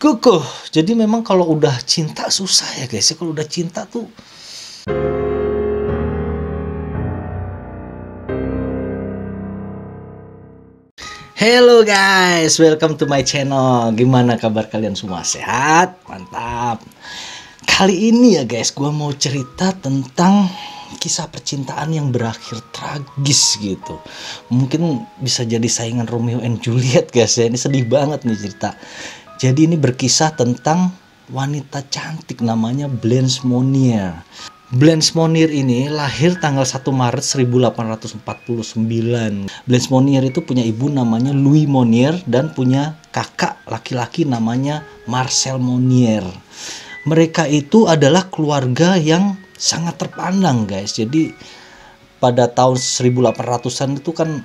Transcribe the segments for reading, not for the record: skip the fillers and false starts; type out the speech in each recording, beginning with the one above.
Kukuh. Jadi memang kalau udah cinta susah ya guys. Kalau udah cinta tuh. Hello guys, welcome to my channel. Gimana kabar kalian semua? Sehat? Mantap. Kali ini ya guys, gue mau cerita tentang kisah percintaan yang berakhir tragis gitu. Mungkin bisa jadi saingan Romeo and Juliet guys ya. Ini sedih banget nih cerita. Jadi ini berkisah tentang wanita cantik namanya Blanche Monnier. Blanche Monnier ini lahir tanggal 1 Maret 1849. Blanche Monnier itu punya ibu namanya Louis Monnier dan punya kakak laki-laki namanya Marcel Monnier. Mereka itu adalah keluarga yang sangat terpandang guys. Jadi pada tahun 1800-an itu kan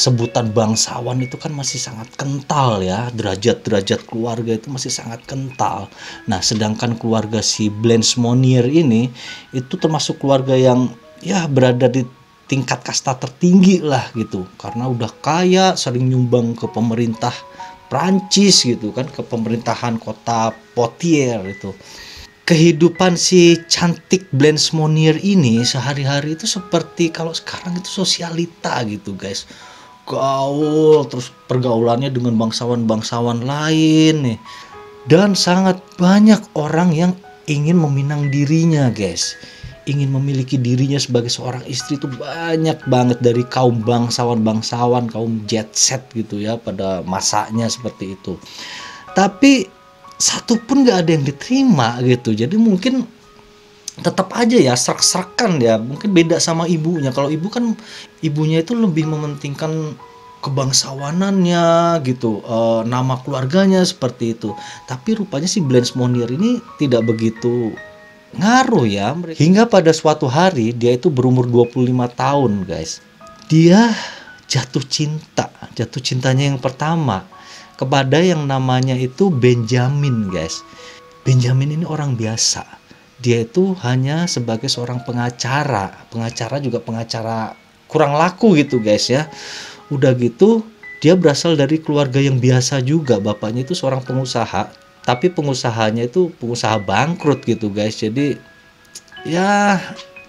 sebutan bangsawan itu kan masih sangat kental ya, derajat-derajat keluarga itu masih sangat kental. Nah, sedangkan keluarga si Blanche Monnier ini itu termasuk keluarga yang ya berada di tingkat kasta tertinggi lah gitu, karena udah kaya, sering nyumbang ke pemerintah Prancis gitu kan, ke pemerintahan kota Poitiers itu. Kehidupan si cantik Blanche Monnier ini sehari-hari itu seperti kalau sekarang itu sosialita gitu guys. Gaul, terus pergaulannya dengan bangsawan-bangsawan lain nih. Dan sangat banyak orang yang ingin meminang dirinya guys. Ingin memiliki dirinya sebagai seorang istri itu banyak banget dari kaum bangsawan-bangsawan, kaum jet set gitu ya pada masanya seperti itu. Tapi satu pun gak ada yang diterima gitu. Jadi mungkin tetap aja ya serak-serakan ya. Mungkin beda sama ibunya. Kalau ibu kan ibunya itu lebih mementingkan kebangsawanannya gitu, nama keluarganya seperti itu. Tapi rupanya si Blanche Monnier ini tidak begitu ngaruh ya. Hingga pada suatu hari dia itu berumur 25 tahun guys. Dia jatuh cinta. Jatuh cintanya yang pertama kepada yang namanya itu Benjamin guys. Benjamin ini orang biasa. Dia itu hanya sebagai seorang pengacara. Pengacara juga pengacara kurang laku gitu guys ya. Udah gitu dia berasal dari keluarga yang biasa juga. Bapaknya itu seorang pengusaha. Tapi pengusahanya itu pengusaha bangkrut gitu guys. Jadi ya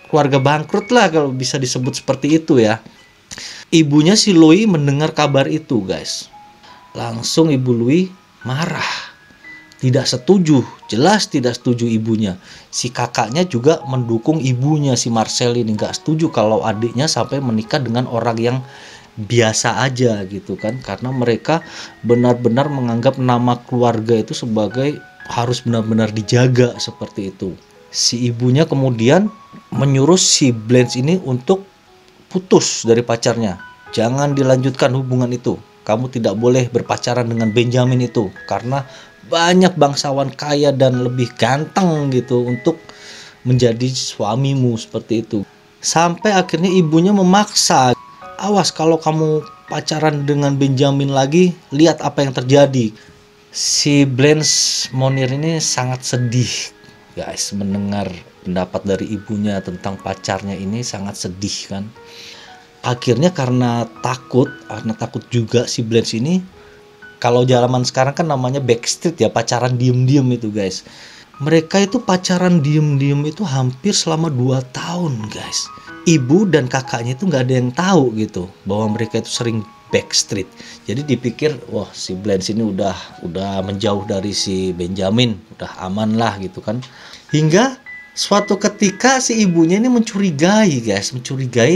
keluarga bangkrut lah kalau bisa disebut seperti itu ya. Ibunya si Louis mendengar kabar itu guys. Langsung Ibu Louis marah, tidak setuju, jelas tidak setuju ibunya. Si kakaknya juga mendukung ibunya, si Marcel ini nggak setuju kalau adiknya sampai menikah dengan orang yang biasa aja gitu kan, karena mereka benar-benar menganggap nama keluarga itu sebagai harus benar-benar dijaga seperti itu. Si ibunya kemudian menyuruh si Blanche ini untuk putus dari pacarnya, jangan dilanjutkan hubungan itu. Kamu tidak boleh berpacaran dengan Benjamin itu karena banyak bangsawan kaya dan lebih ganteng gitu untuk menjadi suamimu seperti itu. Sampai akhirnya ibunya memaksa, awas kalau kamu pacaran dengan Benjamin lagi, lihat apa yang terjadi. Si Blanche Monnier ini sangat sedih guys mendengar pendapat dari ibunya tentang pacarnya ini, sangat sedih kan. Akhirnya karena takut juga si Blanche ini, kalau zaman sekarang kan namanya backstreet ya, pacaran diem-diem itu guys. Mereka itu pacaran diem-diem itu hampir selama 2 tahun guys. Ibu dan kakaknya itu nggak ada yang tahu gitu bahwa mereka itu sering backstreet. Jadi dipikir wah si Blanche ini udah menjauh dari si Benjamin, udah aman lah gitu kan. Hingga suatu ketika si ibunya ini mencurigai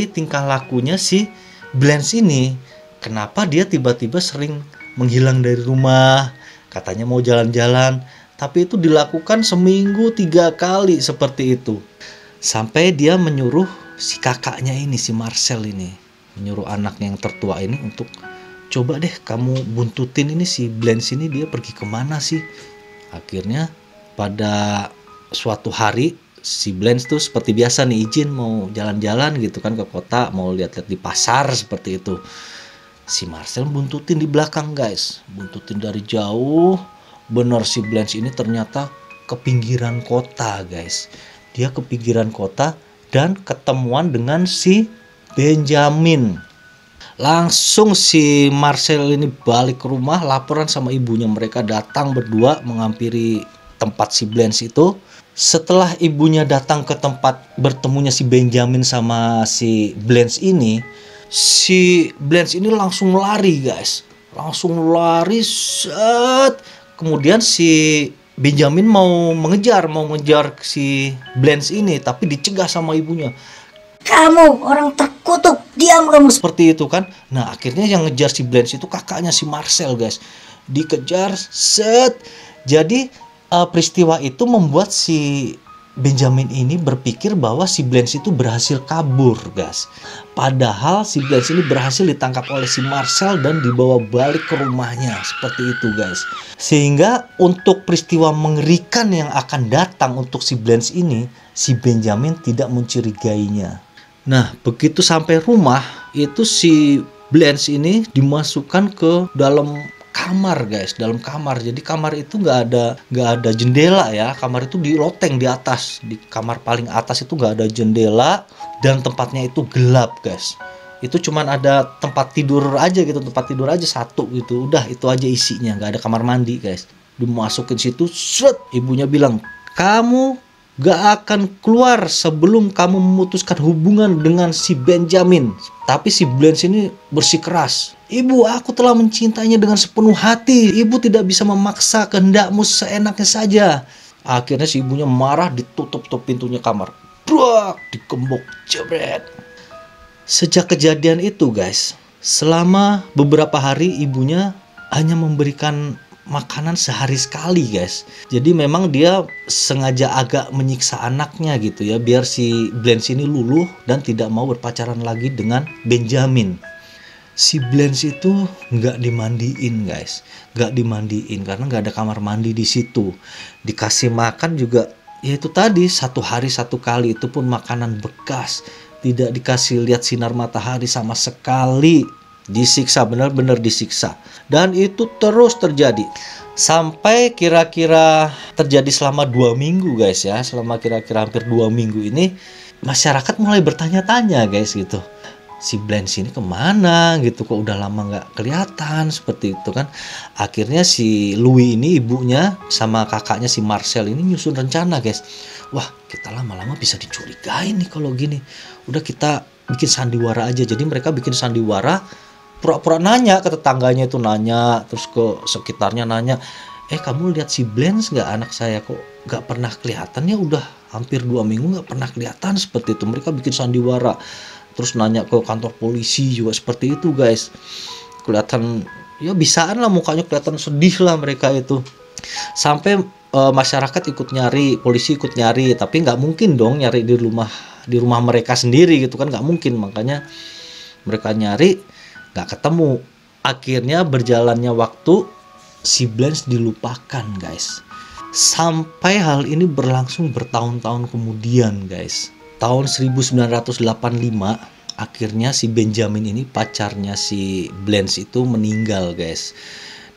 tingkah lakunya si Blanche ini. Kenapa dia tiba-tiba sering menghilang dari rumah, katanya mau jalan-jalan, tapi itu dilakukan seminggu 3 kali seperti itu. Sampai dia menyuruh si kakaknya ini, si Marcel ini, menyuruh anaknya yang tertua ini untuk coba deh kamu buntutin ini si Blanche ini, dia pergi kemana sih. Akhirnya pada suatu hari si Blanche tuh seperti biasa nih izin mau jalan-jalan gitu kan ke kota, mau lihat-lihat di pasar seperti itu. Si Marcel buntutin di belakang guys, buntutin dari jauh. Bener si Blanche ini ternyata ke pinggiran kota guys. Dia ke pinggiran kota dan ketemuan dengan si Benjamin. Langsung si Marcel ini balik ke rumah, laporan sama ibunya. Mereka datang berdua menghampiri tempat si Blanche itu. Setelah ibunya datang ke tempat bertemunya si Benjamin sama si Blanche ini, si Blanche ini langsung lari guys. Langsung lari set. Kemudian si Benjamin mau mengejar si Blanche ini, tapi dicegah sama ibunya. Kamu orang terkutuk, diam kamu. Seperti itu kan. Nah akhirnya yang ngejar si Blanche itu kakaknya si Marcel guys. Dikejar set. Jadi peristiwa itu membuat si Benjamin ini berpikir bahwa si Blanche itu berhasil kabur guys. Padahal si Blanche ini berhasil ditangkap oleh si Marcel dan dibawa balik ke rumahnya. Seperti itu guys. Sehingga untuk peristiwa mengerikan yang akan datang untuk si Blanche ini, si Benjamin tidak mencurigainya. Nah, begitu sampai rumah, itu si Blanche ini dimasukkan ke dalam kamar guys, dalam kamar. Jadi kamar itu nggak ada jendela ya. Kamar itu di loteng di atas, di kamar paling atas itu nggak ada jendela dan tempatnya itu gelap guys. Itu cuman ada tempat tidur aja gitu, tempat tidur aja satu gitu. Udah itu aja isinya, nggak ada kamar mandi guys. Dimasukin situ, set, ibunya bilang, kamu gak akan keluar sebelum kamu memutuskan hubungan dengan si Benjamin. Tapi si Blanche ini bersikeras. Ibu, aku telah mencintainya dengan sepenuh hati. Ibu tidak bisa memaksa kehendakmu seenaknya saja. Akhirnya si ibunya marah, ditutup pintunya kamar. Brak, dikembok, jebret. Sejak kejadian itu guys, selama beberapa hari ibunya hanya memberikan makanan sehari sekali guys. Jadi memang dia sengaja agak menyiksa anaknya gitu ya, biar si Blanche ini luluh dan tidak mau berpacaran lagi dengan Benjamin. Si Blanche itu nggak dimandiin guys, nggak dimandiin karena nggak ada kamar mandi di situ. Dikasih makan juga ya itu tadi, satu hari satu kali, itu pun makanan bekas. Tidak dikasih lihat sinar matahari sama sekali. Disiksa, benar-benar disiksa. Dan itu terus terjadi sampai kira-kira terjadi selama 2 minggu guys ya. Selama kira-kira hampir 2 minggu ini, masyarakat mulai bertanya-tanya guys gitu, si Blanche ini kemana gitu, kok udah lama nggak kelihatan, seperti itu kan. Akhirnya si Louis ini, ibunya sama kakaknya si Marcel ini nyusun rencana guys. Wah, kita lama-lama bisa dicurigai nih kalau gini. Udah kita bikin sandiwara aja. Jadi mereka bikin sandiwara, pura-pura nanya ke tetangganya itu, nanya terus ke sekitarnya nanya, kamu lihat si Blanche nggak, anak saya kok nggak pernah kelihatan ya, udah hampir 2 minggu nggak pernah kelihatan, seperti itu. Mereka bikin sandiwara, terus nanya ke kantor polisi juga seperti itu guys. Kelihatan ya bisaan lah mukanya, kelihatan sedih lah mereka itu. Sampai masyarakat ikut nyari, polisi ikut nyari, tapi nggak mungkin dong nyari di rumah mereka sendiri gitu kan, nggak mungkin. Makanya mereka nyari nggak ketemu. Akhirnya berjalannya waktu, si Blanche dilupakan guys. Sampai hal ini berlangsung bertahun-tahun kemudian guys. Tahun 1985 akhirnya si Benjamin ini, pacarnya si Blanche itu, meninggal guys.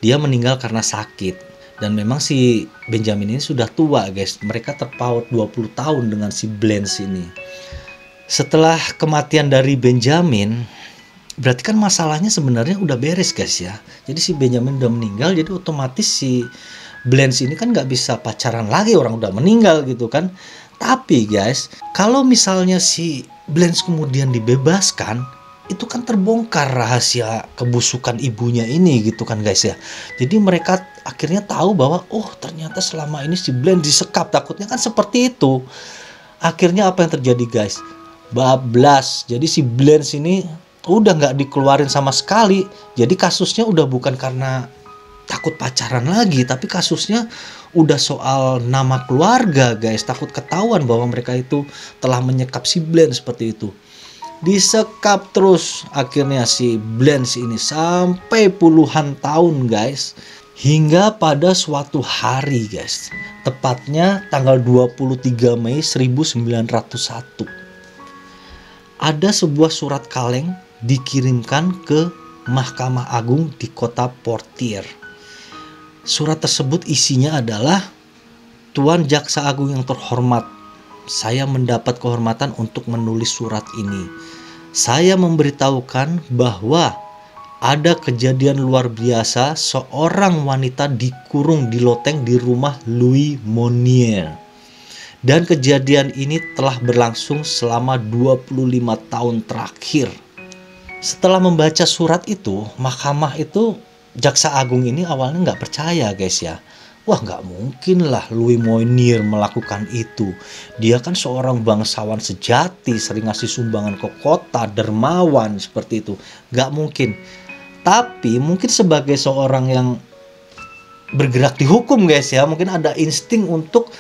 Dia meninggal karena sakit. Dan memang si Benjamin ini sudah tua guys. Mereka terpaut 20 tahun dengan si Blanche ini. Setelah kematian dari Benjamin, berarti kan masalahnya sebenarnya udah beres guys ya. Jadi si Benjamin udah meninggal, jadi otomatis si Blanche ini kan nggak bisa pacaran lagi, orang udah meninggal gitu kan. Tapi guys, kalau misalnya si Blanche kemudian dibebaskan, itu kan terbongkar rahasia kebusukan ibunya ini gitu kan guys ya. Jadi mereka akhirnya tahu bahwa oh ternyata selama ini si Blanche disekap, takutnya kan seperti itu. Akhirnya apa yang terjadi guys? Bablas. Jadi si Blanche ini udah nggak dikeluarin sama sekali. Jadi kasusnya udah bukan karena takut pacaran lagi, tapi kasusnya udah soal nama keluarga guys. Takut ketahuan bahwa mereka itu telah menyekap si Blanche, seperti itu. Disekap terus akhirnya si Blanche ini sampai puluhan tahun guys. Hingga pada suatu hari guys, tepatnya tanggal 23 Mei 1901, ada sebuah surat kaleng dikirimkan ke Mahkamah Agung di kota Poitiers. Surat tersebut isinya adalah, Tuan Jaksa Agung yang terhormat, saya mendapat kehormatan untuk menulis surat ini. Saya memberitahukan bahwa ada kejadian luar biasa, seorang wanita dikurung di loteng di rumah Louis Monier. Dan kejadian ini telah berlangsung selama 25 tahun terakhir. Setelah membaca surat itu, mahkamah itu, Jaksa Agung ini awalnya nggak percaya guys ya. Wah, nggak mungkin lah Louis Monier melakukan itu. Dia kan seorang bangsawan sejati, sering ngasih sumbangan ke kota, dermawan seperti itu. Nggak mungkin. Tapi mungkin sebagai seorang yang bergerak di hukum guys ya, mungkin ada insting untuk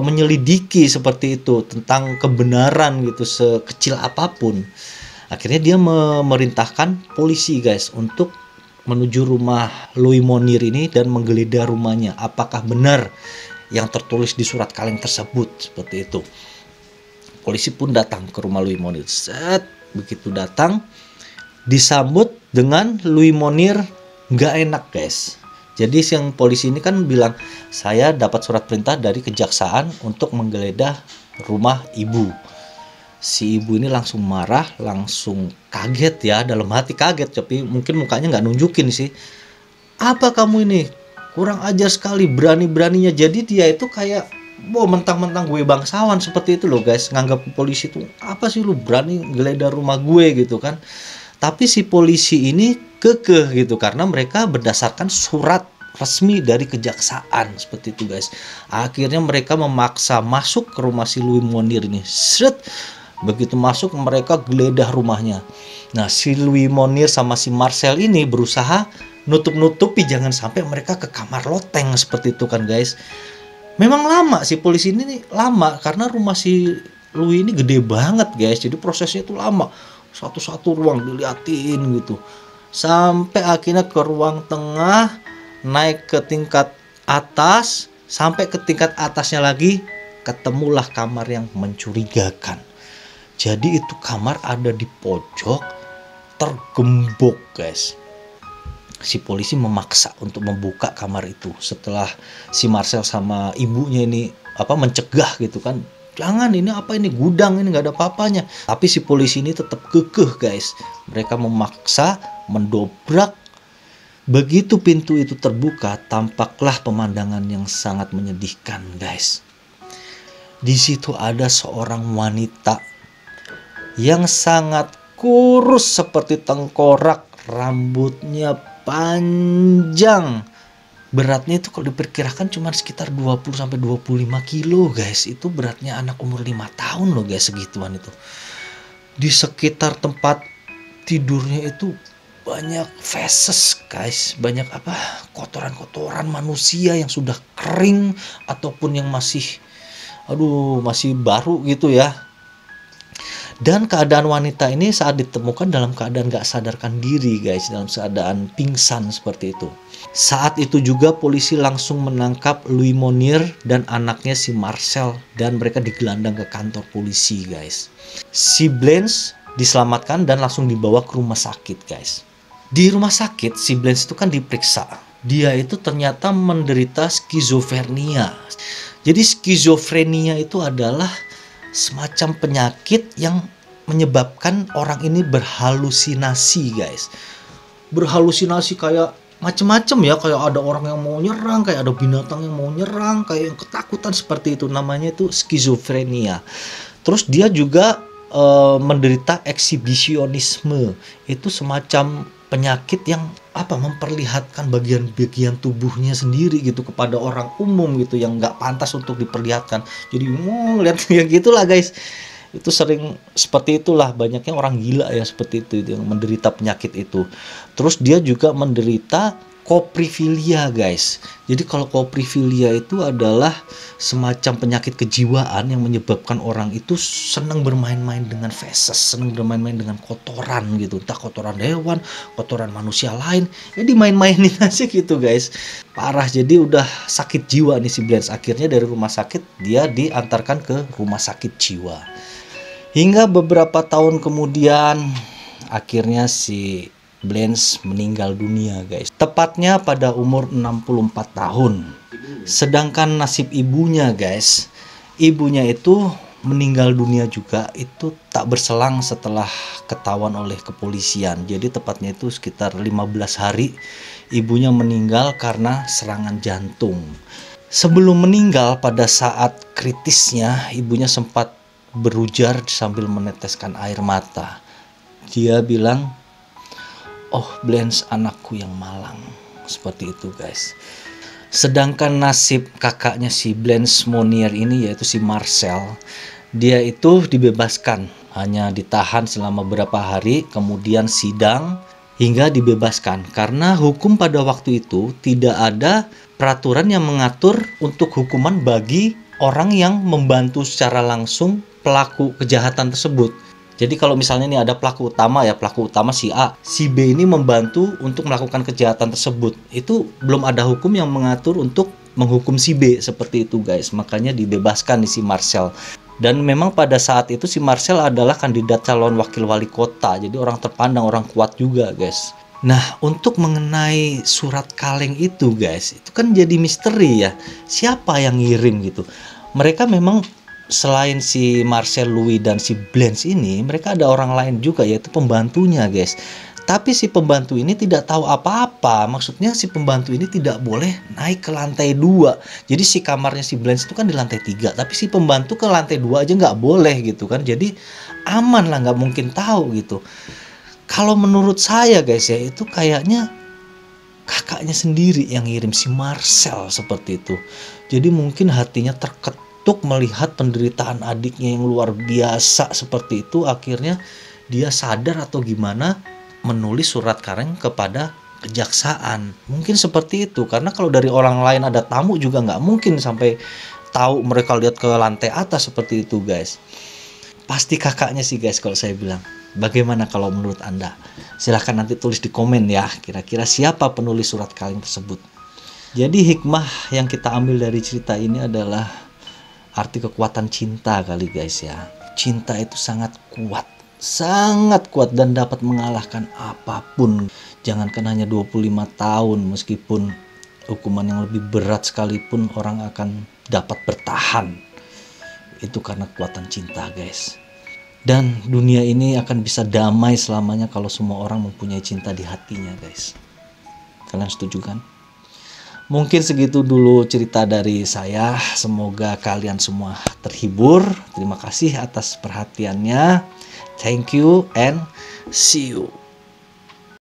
menyelidiki seperti itu tentang kebenaran gitu, sekecil apapun. Akhirnya dia memerintahkan polisi guys untuk menuju rumah Louis Monier ini dan menggeledah rumahnya. Apakah benar yang tertulis di surat kaleng tersebut? Seperti itu. Polisi pun datang ke rumah Louis Monier. Begitu datang, disambut dengan Louis Monier nggak enak guys. Jadi yang polisi ini kan bilang, saya dapat surat perintah dari kejaksaan untuk menggeledah rumah ibu. Si ibu ini langsung marah, langsung kaget ya, dalam hati kaget, tapi mungkin mukanya nggak nunjukin sih. Apa kamu ini? Kurang ajar sekali, berani-beraninya. Jadi dia itu kayak, mentang-mentang gue bangsawan seperti itu loh guys. Nganggap polisi itu, apa sih lu berani geledah rumah gue gitu kan. Tapi si polisi ini kekeh gitu, karena mereka berdasarkan surat resmi dari kejaksaan seperti itu guys. Akhirnya mereka memaksa masuk ke rumah si Louis Monier ini. Begitu masuk mereka geledah rumahnya. Nah, si Louis Monier sama si Marcel ini berusaha nutup-nutupi jangan sampai mereka ke kamar loteng seperti itu kan guys. Memang lama si polisi ini lama karena rumah si Louis ini gede banget guys. Jadi prosesnya itu lama. Satu-satu ruang diliatin gitu. Sampai akhirnya ke ruang tengah, naik ke tingkat atas, sampai ke tingkat atasnya lagi ketemulah kamar yang mencurigakan. Jadi itu kamar ada di pojok, tergembok guys. Si polisi memaksa untuk membuka kamar itu setelah si Marcel sama ibunya ini mencegah gitu kan. Jangan, ini gudang, ini nggak ada apa-apanya. Tapi si polisi ini tetap kekeh guys. Mereka memaksa mendobrak. Begitu pintu itu terbuka, tampaklah pemandangan yang sangat menyedihkan guys. Di situ ada seorang wanita yang sangat kurus seperti tengkorak, rambutnya panjang. Beratnya itu kalau diperkirakan cuma sekitar 20-25 kilo guys. Itu beratnya anak umur 5 tahun loh guys, segituan itu. Di sekitar tempat tidurnya itu banyak feses guys. Banyak kotoran-kotoran manusia yang sudah kering ataupun yang masih baru gitu ya. Dan keadaan wanita ini saat ditemukan dalam keadaan gak sadarkan diri guys, dalam keadaan pingsan seperti itu. Saat itu juga polisi langsung menangkap Louis Monier dan anaknya si Marcel, dan mereka digelandang ke kantor polisi guys. Si Blanche diselamatkan dan langsung dibawa ke rumah sakit guys. Di rumah sakit si Blanche itu kan diperiksa. Dia itu ternyata menderita skizofrenia. Jadi skizofrenia itu adalah semacam penyakit yang menyebabkan orang ini berhalusinasi guys. Berhalusinasi kayak macem-macem ya, kayak ada orang yang mau nyerang, kayak ada binatang yang mau nyerang, kayak yang ketakutan seperti itu. Namanya itu skizofrenia. Terus dia juga menderita eksibisionisme. Itu semacam penyakit yang memperlihatkan bagian-bagian tubuhnya sendiri gitu kepada orang umum gitu, yang nggak pantas untuk diperlihatkan. Jadi lihat ya gitulah guys. Itu sering seperti itulah, banyaknya orang gila ya seperti itu yang menderita penyakit itu. Terus dia juga menderita koprifilia guys. Jadi kalau koprifilia itu adalah semacam penyakit kejiwaan yang menyebabkan orang itu senang bermain-main dengan feses, senang bermain-main dengan kotoran gitu, entah kotoran hewan, kotoran manusia lain, ya dimain-mainin aja gitu guys. Parah, jadi udah sakit jiwa nih si Blanche. Akhirnya dari rumah sakit dia diantarkan ke rumah sakit jiwa. Hingga beberapa tahun kemudian akhirnya si Blanche meninggal dunia guys. Tepatnya pada umur 64 tahun. Sedangkan nasib ibunya guys, ibunya itu meninggal dunia juga itu tak berselang setelah ketahuan oleh kepolisian. Jadi tepatnya itu sekitar 15 hari ibunya meninggal karena serangan jantung. Sebelum meninggal, pada saat kritisnya, ibunya sempat berujar sambil meneteskan air mata. Dia bilang, "Oh, Blanche, anakku yang malang." Seperti itu, guys. Sedangkan nasib kakaknya si Blanche Monnier ini, yaitu si Marcel, dia itu dibebaskan, hanya ditahan selama beberapa hari, kemudian sidang hingga dibebaskan. Karena hukum pada waktu itu tidak ada peraturan yang mengatur untuk hukuman bagi orang yang membantu secara langsung pelaku kejahatan tersebut. Jadi kalau misalnya ini ada pelaku utama si A, si B ini membantu untuk melakukan kejahatan tersebut. Itu belum ada hukum yang mengatur untuk menghukum si B, seperti itu, guys. Makanya dibebaskan nih si Marcel. Dan memang pada saat itu si Marcel adalah kandidat calon wakil wali kota. Jadi orang terpandang, orang kuat juga, guys. Nah, untuk mengenai surat kaleng itu, guys, itu kan jadi misteri ya. Siapa yang ngirim gitu? Mereka memang selain si Marcel Louis dan si Blanche ini, mereka ada orang lain juga, yaitu pembantunya, guys. Tapi si pembantu ini tidak tahu apa-apa. Maksudnya si pembantu ini tidak boleh naik ke lantai 2. Jadi si kamarnya si Blanche itu kan di lantai 3, tapi si pembantu ke lantai 2 aja nggak boleh gitu kan. Jadi aman lah, nggak mungkin tahu gitu. Kalau menurut saya, guys, ya itu kayaknya kakaknya sendiri yang ngirim, si Marcel, seperti itu. Jadi mungkin hatinya terketuk melihat penderitaan adiknya yang luar biasa seperti itu. Akhirnya dia sadar atau gimana, menulis surat kaleng kepada kejaksaan. Mungkin seperti itu, karena kalau dari orang lain ada tamu juga nggak mungkin sampai tahu mereka lihat ke lantai atas seperti itu, guys. Pasti kakaknya sih, guys, kalau saya bilang. Bagaimana kalau menurut Anda? Silahkan nanti tulis di komen ya, kira-kira siapa penulis surat kaleng tersebut. Jadi hikmah yang kita ambil dari cerita ini adalah arti kekuatan cinta kali, guys, ya. Cinta itu sangat kuat dan dapat mengalahkan apapun. Jangankan hanya 25 tahun, meskipun hukuman yang lebih berat sekalipun orang akan dapat bertahan. Itu karena kekuatan cinta, guys. Dan dunia ini akan bisa damai selamanya kalau semua orang mempunyai cinta di hatinya, guys. Kalian setuju kan? Mungkin segitu dulu cerita dari saya. Semoga kalian semua terhibur. Terima kasih atas perhatiannya. Thank you and see you.